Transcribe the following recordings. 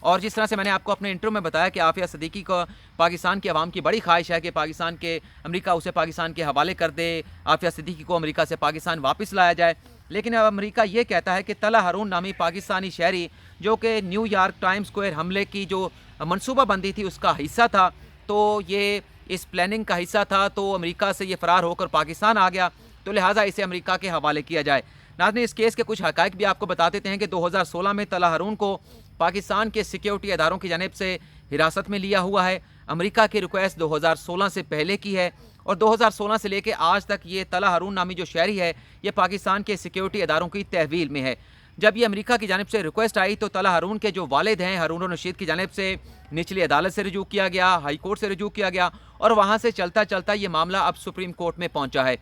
اور جس طرح سے میں نے آپ کو اپنے انٹرو میں بتایا کہ عافیہ صدیقی کو پاکستان کی عوام کی بڑی خواہش ہے کہ امریکہ اسے پاکستان کے حوالے کر دے، عافیہ صدیقی کو امریکہ سے پاکستان واپس لایا جائے، لیکن اب امریکہ یہ کہتا ہے کہ طلحہ ہارون نامی پاکستانی شہری جو کہ نیو یارک ٹائمز اسکوائر حملے کی جو منصوبہ بندی تھی اس کا حصہ تھا، تو یہ اس پلاننگ کا حصہ تھا، تو امریکہ سے یہ فرار ہو کر پاکستان آ گیا، تو لہٰذا اسے امریکہ کے حوالے کیا جائے۔ ناظرین، اس کیس کے کچھ حقائق بھی آپ کو بتا دیتے ہیں کہ 2016 میں طلحہ ہارون کو پاکستان کے سیکیورٹی اداروں کی جانب سے حراست میں لیا ہوا ہے۔ امریکہ کی ریکویسٹ 2016 سے پہلے کی ہے، اور 2016 سے لے کے آج تک یہ طلحہ ہارون نامی جو شہری ہے یہ پاکستان کے سیکیورٹی اداروں کی تحویل میں ہے۔ جب یہ امریکہ کی جانب سے ریکویسٹ آئی تو طلحہ ہارون کے جو والد ہیں ہارون الرشید کی جانب سے نچلی عدالت سے رجوع کیا گیا، ہائی کورٹ سے رجوع کیا گیا، اور وہاں سے چلتا چلتا یہ معاملہ اب سپریم کورٹ میں پہنچا ہے۔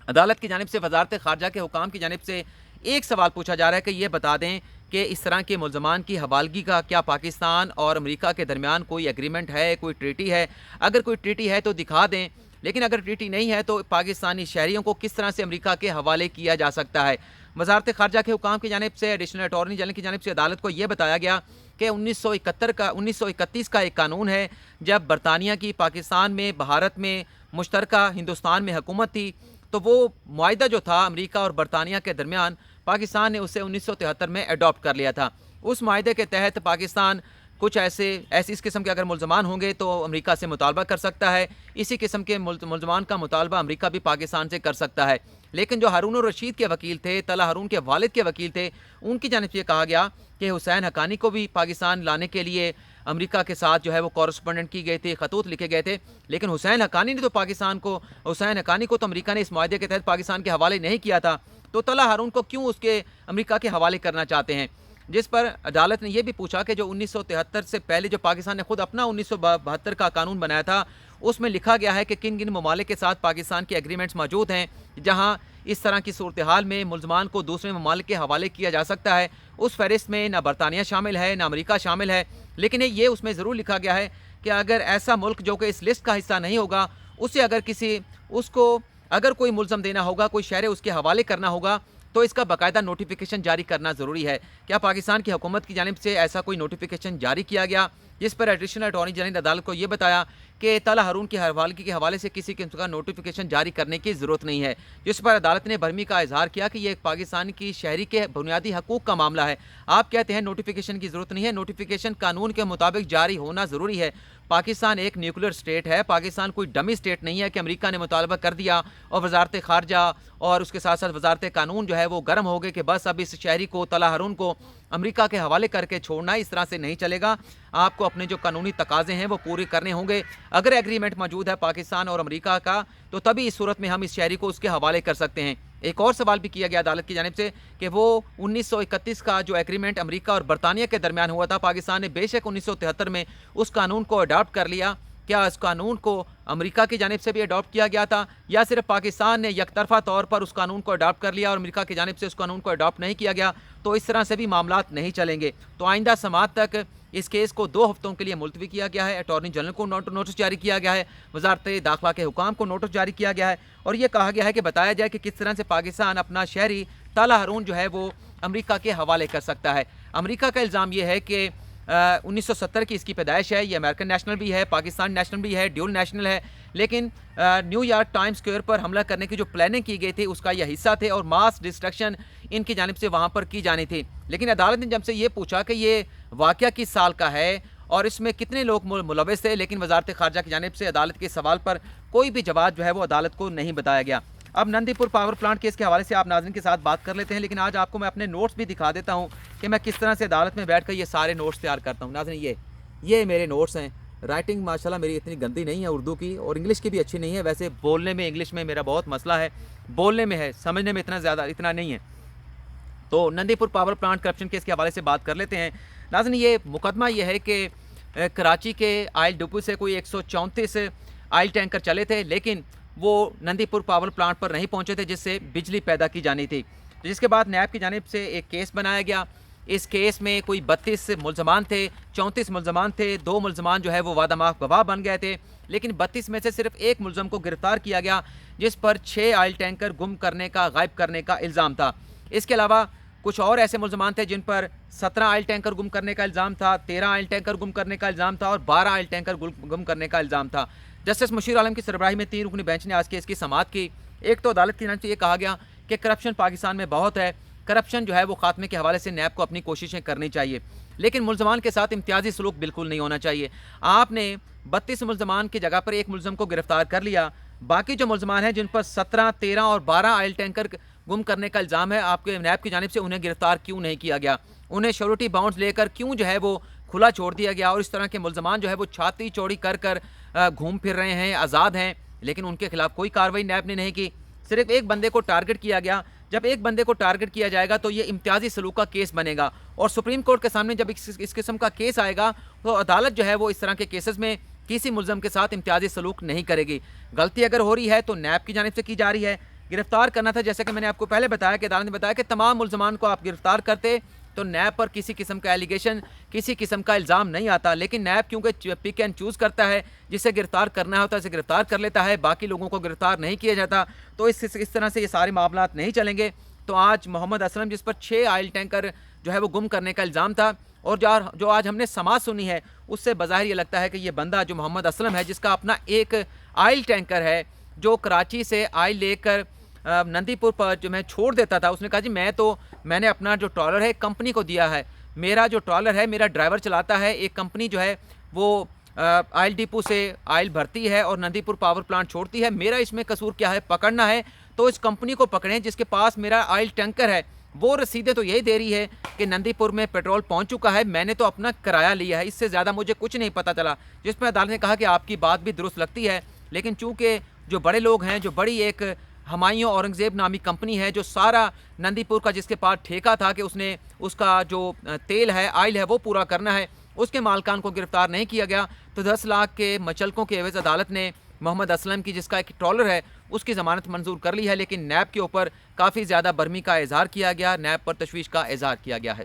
عدالت کی جانب سے وزارت خارجہ کے حکام کی جانب سے ایک سوال پوچھا جا رہا ہے کہ یہ بتا دیں کہ اس طرح کے ملزمان کی حوالگی کا کیا پاکستان اور امریکہ کے درمیان کوئی ایگریمنٹ ہے، کوئی ٹریٹی ہے؟ اگر کوئی ٹریٹی ہے تو دکھا دیں، لیکن اگر ٹریٹی نہیں ہے تو پاکستانی شہریوں کو کس طرح سے امریکہ کے حوالے کیا جا سکتا ہے؟ وزارت خارجہ کے حکام کی جانب سے ایڈیشنل اٹارنی جنرل کی جانب سے عدالت کو یہ بتایا گیا کہ 1931 کا ایک قانون ہے، جب برطانیہ کی پاکستان میں، بھارت میں مشترکہ ہندوستان میں حکومت تھی، تو وہ معاہدہ جو تھا امریکہ اور برطانیہ کے درمیان، پاکستان نے اسے 1973 میں اڈاپٹ کر لیا تھا۔ اس معاہدے کے تحت پاکستان کچھ اس قسم کے اگر ملزمان ہوں گے تو امریکہ سے مطالبہ کر سکتا ہے، اسی قسم کے ملزمان کا مطالبہ امریکہ بھی پاکستان سے کر سکتا ہے۔ لیکن جو ہارون الرشید کے وکیل تھے، طلحہ ہارون کے والد کے وکیل تھے، ان کی جانب سے یہ کہا گیا کہ حسین حقانی کو بھی پاکستان لانے کے لیے امریکہ کے ساتھ جو ہے وہ کورسپونڈنٹ کی گئی تھی، خطوط لکھے گئے تھے، لیکن حسین حقانی کو تو امریکہ نے اس معاہدے کے تحت پاکستان کے حوالے نہیں کیا تھا، تو طلحہ ہارون کو کیوں اس کے امریکہ کے حوالے کرنا چاہتے ہیں؟ جس پر عدالت نے یہ بھی پوچھا کہ جو 1973 سے پہلے جو پاکستان نے خود اپنا 1972 کا قانون بنایا تھا، اس میں لکھا گیا ہے کہ کن کن ممالک کے ساتھ پاکستان کے ایگریمنٹس موجود ہیں جہاں اس طرح کی صورتحال میں ملزمان کو دوسرے ممالک کے حوالے کیا جا سکتا ہے۔ اس فہرست میں نہ برطانیہ شامل ہے، نہ امریکہ شامل ہے، لیکن یہ اس میں ضرور لکھا گیا ہے کہ اگر ایسا ملک جو کہ اس لسٹ کا حصہ نہیں ہوگا، اسے اگر کوئی ملزم دینا ہوگا، کوئی شہر اس کے حوالے کرنا ہوگا، تو اس کا باقاعدہ نوٹیفیکیشن جاری کرنا ضروری ہے۔ کیا پاکستان کی حکومت کی جانب سے ایسا کوئی نوٹیفیکیشن جاری کیا گیا؟ جس پر ایڈیشنل اٹارنی جنرل نے عدالت کو یہ بتایا کہ طلحہ ہارون کی حوالگی کے حوالے سے کسی قسم کا نوٹیفیکیشن جاری کرنے کی ضرورت نہیں ہے، جس پر عدالت نے برہمی کا اظہار کیا کہ یہ ایک پاکستان کی شہری کے بنیادی حقوق کا معاملہ ہے۔ آپ کہتے ہیں نوٹیفیکیشن کی ضرورت نہیں ہے، نوٹیفیکیشن قانون کے مطابق جاری ہونا ضروری ہے۔ پاکستان ایک نیوکلیر سٹیٹ ہے، پاکستان کوئی ڈمی سٹیٹ نہیں ہے کہ امریکہ نے مطالبہ کر دیا اور وزارت خارجہ اور اس کے ساتھ ساتھ وزارت قانون جو ہے وہ گرم ہو گئے کہ بس اب اس شہری کو، طلحہ ہارون کو امریکہ کے حوالے کر کے چھوڑنا ہے۔ اس طرح سے نہیں چلے گا، آپ کو اپنے جو قانونی تقاضے ہیں وہ پورے کرنے ہوں گے۔ اگر ایگریمنٹ موجود ہے پاکستان اور امریکہ کا، تو تبھی اس صورت میں ہم اس شہری کو اس کے حوالے کر سکتے ہیں۔ ایک اور سوال بھی کیا گیا عدالت کی جانب سے کہ وہ 1931 کا جو ایگریمنٹ امریکہ اور برطانیہ کے درمیان ہوا تھا، پاکستان نے بے شک 1973 میں اس قانون کو اڈاپٹ کر لیا، کیا اس قانون کو امریکہ کی جانب سے بھی اڈاپٹ کیا گیا تھا، یا صرف پاکستان نے یک طرفہ طور پر اس قانون کو اڈاپٹ کر لیا اور امریکہ کی جانب سے اس قانون کو اڈاپٹ نہیں کیا گیا؟ تو اس طرح سے بھی معاملات نہیں چلیں گے۔ تو آئندہ سماعت تک اس کیس کو 2 ہفتوں کے لیے ملتوی کیا گیا ہے۔ اٹارنی جنرل کو نوٹس جاری کیا گیا ہے، وزارت داخلہ کے حکام کو نوٹس جاری کیا گیا ہے، اور یہ کہا گیا ہے کہ بتایا جائے کہ کس طرح سے پاکستان اپنا شہری طلحہ ہارون جو ہے وہ امریکہ کے حوالے کر سکتا ہے۔ امریکہ کا الزام یہ ہے کہ 1970 کی اس کی پیدائش ہے، یہ امریکن نیشنل بھی ہے، پاکستان نیشنل بھی ہے، ڈیول نیشنل ہے، لیکن نیو یارک ٹائمز اسکوائر پر حملہ کرنے کی جو پلاننگ کی گئی تھی اس کا یہ حصہ تھے، اور ماس ڈسٹرکشن ان کی جانب سے وہاں پر کی جانی تھی۔ لیکن عدالت نے جب سے یہ پوچھا کہ یہ واقعہ کس سال کا ہے اور اس میں کتنے لوگ ملوث تھے، لیکن وزارت خارجہ کی جانب سے عدالت کے سوال پر کوئی بھی جواب جو ہے وہ عدالت کو نہیں بتایا گیا۔ اب نندی پور پاور پلانٹ کیس کے حوالے سے آپ ناظرین کے ساتھ بات کر لیتے ہیں، لیکن آج آپ کو میں اپنے نوٹس بھی دکھا دیتا ہوں کہ میں کس طرح سے عدالت میں بیٹھ کر یہ سارے نوٹس تیار کرتا ہوں۔ ناظرین یہ میرے نوٹس ہیں۔ رائٹنگ ماشاءاللہ میری اتنی گندی نہیں ہے اردو کی، اور انگلش کی بھی اچھی نہیں ہے، ویسے بولنے میں انگلش میں میرا بہت مسئلہ ہے، بولنے میں ہے، سمجھنے میں اتنا نہیں ہے۔ تو نندی پور پاور پلانٹ کرپشن کیس کے حوالے سے بات کر لیتے ہیں۔ ناظرین یہ مقدمہ یہ ہے کہ کراچی کے آئل ڈپو سے کوئی 134 آئل ٹینکر چلے تھے، لیکن وہ نندی پور پاور پلانٹ پر نہیں پہنچے تھے جس سے بجلی پیدا کی جانی تھی، جس کے بعد نیب کی جانب سے ایک کیس بنایا گیا۔ اس کیس میں کوئی 32 ملزمان تھے، 34 ملزمان تھے، 2 ملزمان جو ہے وہ وعدہ معاف گواہ بن گئے تھے، لیکن 32 میں سے صرف ایک ملزم کو گرفتار کیا گیا جس پر 6 آئل ٹینکر گم کرنے کا، غائب کرنے کا الزام تھا۔ اس کے علاوہ کچھ اور ایسے ملزمان تھے جن پر 17 آئل ٹینکر گم کرنے کا الزام تھا، 13 آئل ٹینکر گم کرنے کا الزام تھا اور 12 آئل ٹینکر گم کرنے کا الزام تھا۔ جسٹس مشیر عالم کی سربراہی میں 3 رکنی بینچ نے آج کیس کی سماعت کی۔ ایک تو عدالت کی جانب سے یہ کہا گیا کہ کرپشن پاکستان میں بہت ہے، کرپشن جو ہے وہ خاتمے کے حوالے سے نیب کو اپنی کوششیں کرنی چاہیے، لیکن ملزمان کے ساتھ امتیازی سلوک بالکل نہیں ہونا چاہیے۔ آپ نے 32 ملزمان کی جگہ پر ایک ملزم کو گرفتار کر لیا، باقی جو ملزمان ہیں جن پر 17، 13 اور 12 آئل ٹینکر گم کرنے کا الزام ہے، آپ کے نیب کی جانب سے انہیں گرفتار کیوں نہیں کیا گیا؟ انہیں شیورٹی باؤنڈز لے کر کیوں جو ہے وہ کھلا چھوڑ دیا گیا؟ اور اس طرح کے ملزمان جو ہے وہ چھاتی چوڑی کر گھوم پھر رہے ہیں، آزاد ہیں، لیکن ان کے خلاف کوئی کارروائی نیب نے نہیں کی۔ صرف ایک بندے کو ٹارگٹ کیا گیا۔ جب ایک بندے کو ٹارگٹ کیا جائے گا تو یہ امتیازی سلوک کا کیس بنے گا، اور سپریم کورٹ کے سامنے جب اس قسم کا کیس آئے گا تو عدالت جو ہے وہ اس طرح کے کیسز میں کسی ملزم کے ساتھ امتیازی سلوک نہیں کرے گی۔ غلطی اگر ہو رہی ہے تو نیب کی جانب سے کی جا رہی ہے، گرفتار کرنا تھا، جیسا کہ میں نے آپ کو پہلے بتایا کہ عدالت نے بتایا کہ تمام ملزمان کو آپ گرفتار کرتے تو نیب پر کسی قسم کا ایلیگیشن، کسی قسم کا الزام نہیں آتا، لیکن نیب کیونکہ پک اینڈ چوز کرتا ہے، جسے گرفتار کرنا ہوتا ہے اسے گرفتار کر لیتا ہے، باقی لوگوں کو گرفتار نہیں کیا جاتا، تو اس طرح سے یہ سارے معاملات نہیں چلیں گے۔ تو آج محمد اسلم جس پر 6 آئل ٹینکر جو ہے وہ گم کرنے کا الزام تھا، اور جو آج ہم نے سماعت سنی ہے اس سے بظاہر یہ لگتا ہے کہ یہ بندہ جو محمد اسلم ہے، جس کا اپنا ایک آئل ٹینکر ہے جو کراچی سے آئل لے کر نندی پور پر جو میں چھوڑ دیتا تھا، اس نے کہا جی میں نے اپنا جو ٹرالر ہے کمپنی کو دیا ہے، میرا جو ٹرالر ہے میرا ڈرائیور چلاتا ہے، ایک کمپنی جو ہے وہ آئل ڈپو سے آئل بھرتی ہے اور نندی پور پاور پلانٹ چھوڑتی ہے، میرا اس میں قصور کیا ہے؟ پکڑنا ہے تو اس کمپنی کو پکڑیں جس کے پاس میرا آئل ٹینکر ہے، وہ رسیدیں تو یہی دے رہی ہے کہ نندی پور میں پیٹرول پہنچ چکا ہے، میں نے تو اپنا کرایہ لیا ہے، اس سے زیادہ مجھے کچھ نہیں پتہ چلا۔ جس میں عدالت نے کہا کہ آپ کی بات بھی درست لگتی ہے، لیکن چونکہ جو بڑے لوگ ہیں، جو بڑی ایک ہمایوں اورنگزیب نامی کمپنی ہے جو سارا نندی پور کا جس کے پاس ٹھیکہ تھا کہ اس نے اس کا جو تیل ہے، آئل ہے وہ پورا کرنا ہے، اس کے مالکان کو گرفتار نہیں کیا گیا، تو 10 لاکھ کے مچلکوں کے عوض عدالت نے محمد اسلم کی جس کا ایک ٹرالر ہے اس کی ضمانت منظور کر لی ہے، لیکن نیب کے اوپر کافی زیادہ برمی کا اظہار کیا گیا، نیب پر تشویش کا اظہار کیا گیا ہے۔